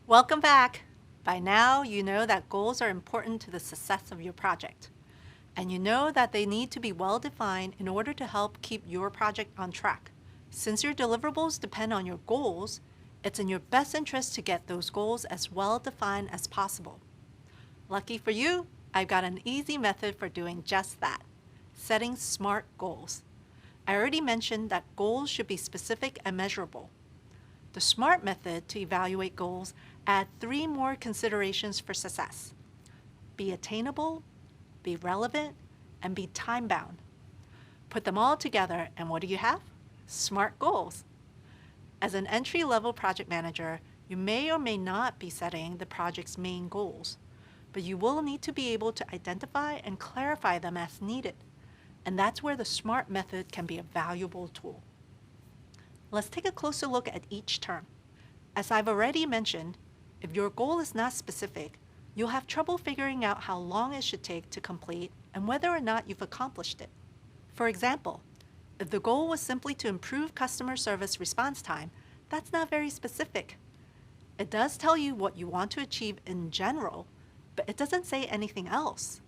Welcome back. By now, you know that goals are important to the success of your project. And you know that they need to be well defined in order to help keep your project on track. Since your deliverables depend on your goals, it's in your best interest to get those goals as well defined as possible. Lucky for you, I've got an easy method for doing just that: setting SMART goals. I already mentioned that goals should be specific and measurable. The SMART method to evaluate goals add 3 more considerations for success: be attainable, be relevant, and be time-bound. Put them all together, and what do you have? SMART goals. As an entry-level project manager, you may or may not be setting the project's main goals, but you will need to be able to identify and clarify them as needed. And that's where the SMART method can be a valuable tool. Let's take a closer look at each term. As I've already mentioned, if your goal is not specific, you'll have trouble figuring out how long it should take to complete and whether or not you've accomplished it. For example, if the goal was simply to improve customer service response time, that's not very specific. It does tell you what you want to achieve in general, but it doesn't say anything else.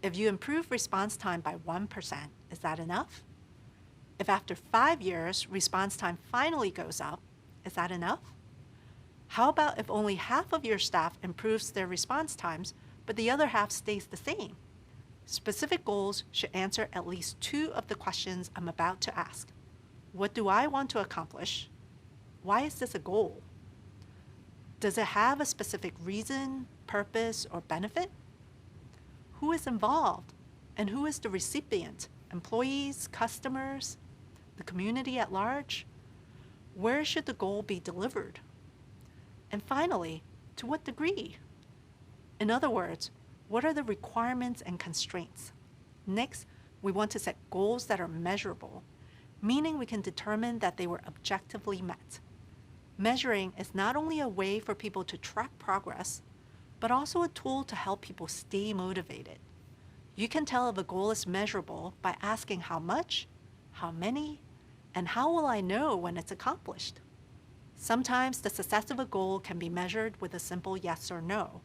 If you improve response time by 1%, is that enough? If after 5 years, response time finally goes up, is that enough? How about if only half of your staff improves their response times, but the other half stays the same? Specific goals should answer at least 2 of the questions I'm about to ask. What do I want to accomplish? Why is this a goal? Does it have a specific reason, purpose, or benefit? Who is involved? And who is the recipient? Employees, customers, the community at large? Where should the goal be delivered? And finally, to what degree? In other words, what are the requirements and constraints? Next, we want to set goals that are measurable, meaning we can determine that they were objectively met. Measuring is not only a way for people to track progress, but also a tool to help people stay motivated. You can tell if a goal is measurable by asking how much, how many, and how will I know when it's accomplished? Sometimes the success of a goal can be measured with a simple yes or no.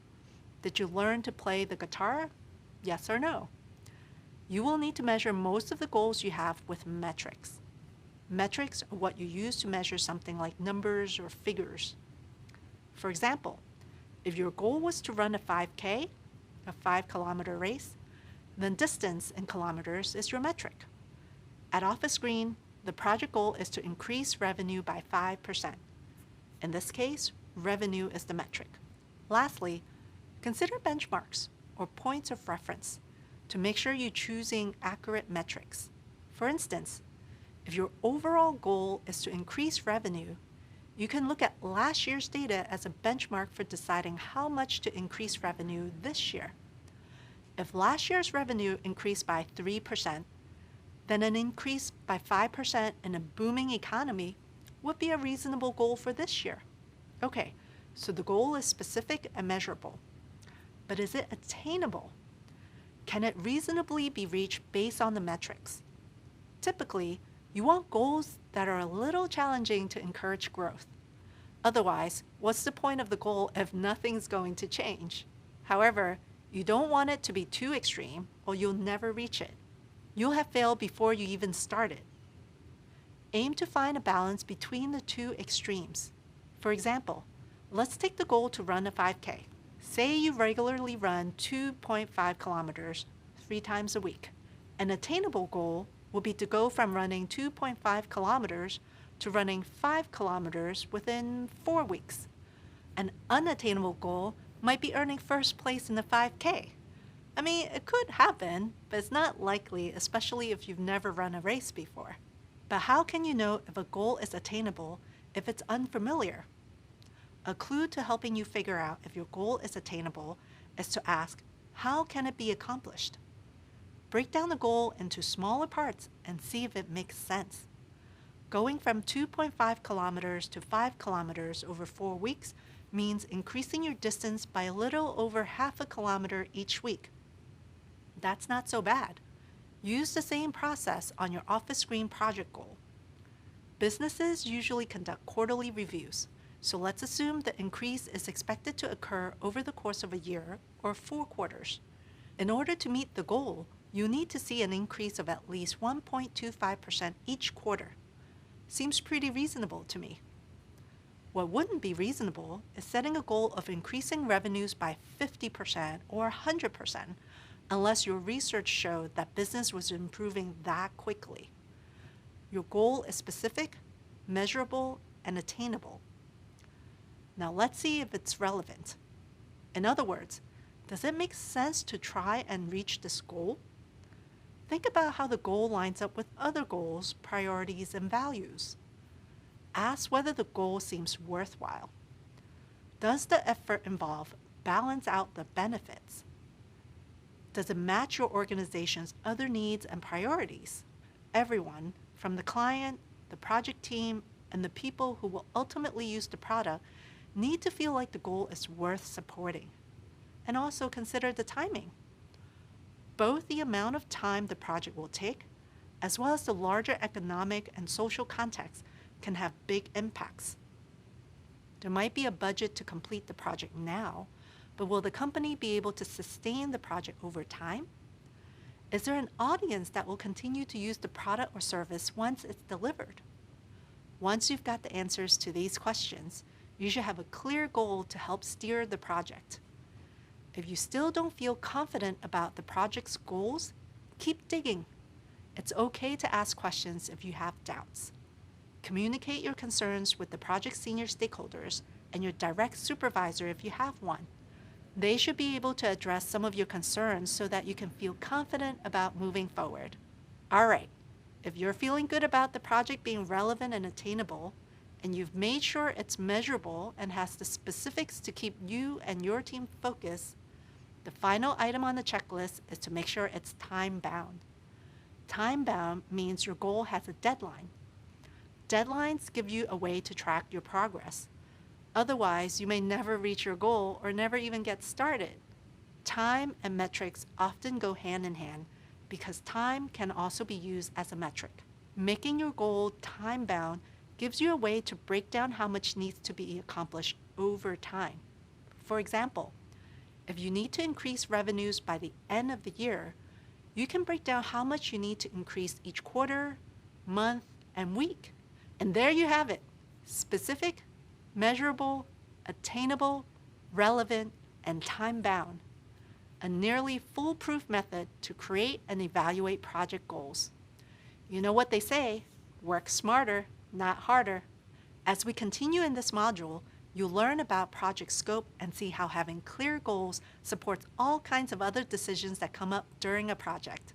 Did you learn to play the guitar? Yes or no? You will need to measure most of the goals you have with metrics. Metrics are what you use to measure something like numbers or figures. For example, if your goal was to run a 5K, a 5-kilometer race, then distance in kilometers is your metric. At Office Green, the project goal is to increase revenue by 5%. In this case, revenue is the metric. Lastly, consider benchmarks or points of reference to make sure you're choosing accurate metrics. For instance, if your overall goal is to increase revenue, you can look at last year's data as a benchmark for deciding how much to increase revenue this year. If last year's revenue increased by 3%, then an increase by 5% in a booming economy would be a reasonable goal for this year. Okay, so the goal is specific and measurable. But is it attainable? Can it reasonably be reached based on the metrics? Typically, you want goals that are a little challenging to encourage growth. Otherwise, what's the point of the goal if nothing's going to change? However, you don't want it to be too extreme or you'll never reach it. You'll have failed before you even started. Aim to find a balance between the 2 extremes. For example, let's take the goal to run a 5K. Say you regularly run 2.5 kilometers 3 times a week. An attainable goal would be to go from running 2.5 kilometers to running 5 kilometers within 4 weeks. An unattainable goal might be earning first place in the 5K. I mean, it could happen, but it's not likely, especially if you've never run a race before. But how can you know if a goal is attainable if it's unfamiliar? A clue to helping you figure out if your goal is attainable is to ask, how can it be accomplished? Break down the goal into smaller parts and see if it makes sense. Going from 2.5 kilometers to 5 kilometers over 4 weeks means increasing your distance by a little over half a kilometer each week. That's not so bad. Use the same process on your Office Green project goal. Businesses usually conduct quarterly reviews, So let's assume the increase is expected to occur over the course of a year or 4 quarters. In order to meet the goal, you need to see an increase of at least 1.25% each quarter. Seems pretty reasonable to me. What wouldn't be reasonable is setting a goal of increasing revenues by 50% or 100% unless your research showed that business was improving that quickly. Your goal is specific, measurable, and attainable. Now let's see if it's relevant. In other words, does it make sense to try and reach this goal? Think about how the goal lines up with other goals, priorities, and values. Ask whether the goal seems worthwhile. Does the effort involved balance out the benefits? Does it match your organization's other needs and priorities? Everyone, from the client, the project team, and the people who will ultimately use the product, need to feel like the goal is worth supporting. And also consider the timing. Both the amount of time the project will take, as well as the larger economic and social context, can have big impacts. There might be a budget to complete the project now, but will the company be able to sustain the project over time? Is there an audience that will continue to use the product or service once it's delivered? Once you've got the answers to these questions, you should have a clear goal to help steer the project. If you still don't feel confident about the project's goals, keep digging. It's okay to ask questions if you have doubts. Communicate your concerns with the project's senior stakeholders and your direct supervisor if you have one. They should be able to address some of your concerns so that you can feel confident about moving forward. All right, if you're feeling good about the project being relevant and attainable, and you've made sure it's measurable and has the specifics to keep you and your team focused, the final item on the checklist is to make sure it's time-bound. Time-bound means your goal has a deadline. Deadlines give you a way to track your progress. Otherwise, you may never reach your goal or never even get started. Time and metrics often go hand in hand because time can also be used as a metric. Making your goal time-bound gives you a way to break down how much needs to be accomplished over time. For example, if you need to increase revenues by the end of the year, you can break down how much you need to increase each quarter, month, and week. And there you have it. Specific, measurable, attainable, relevant, and time-bound. A nearly foolproof method to create and evaluate project goals. You know what they say, work smarter, not harder. As we continue in this module, you'll learn about project scope and see how having clear goals supports all kinds of other decisions that come up during a project.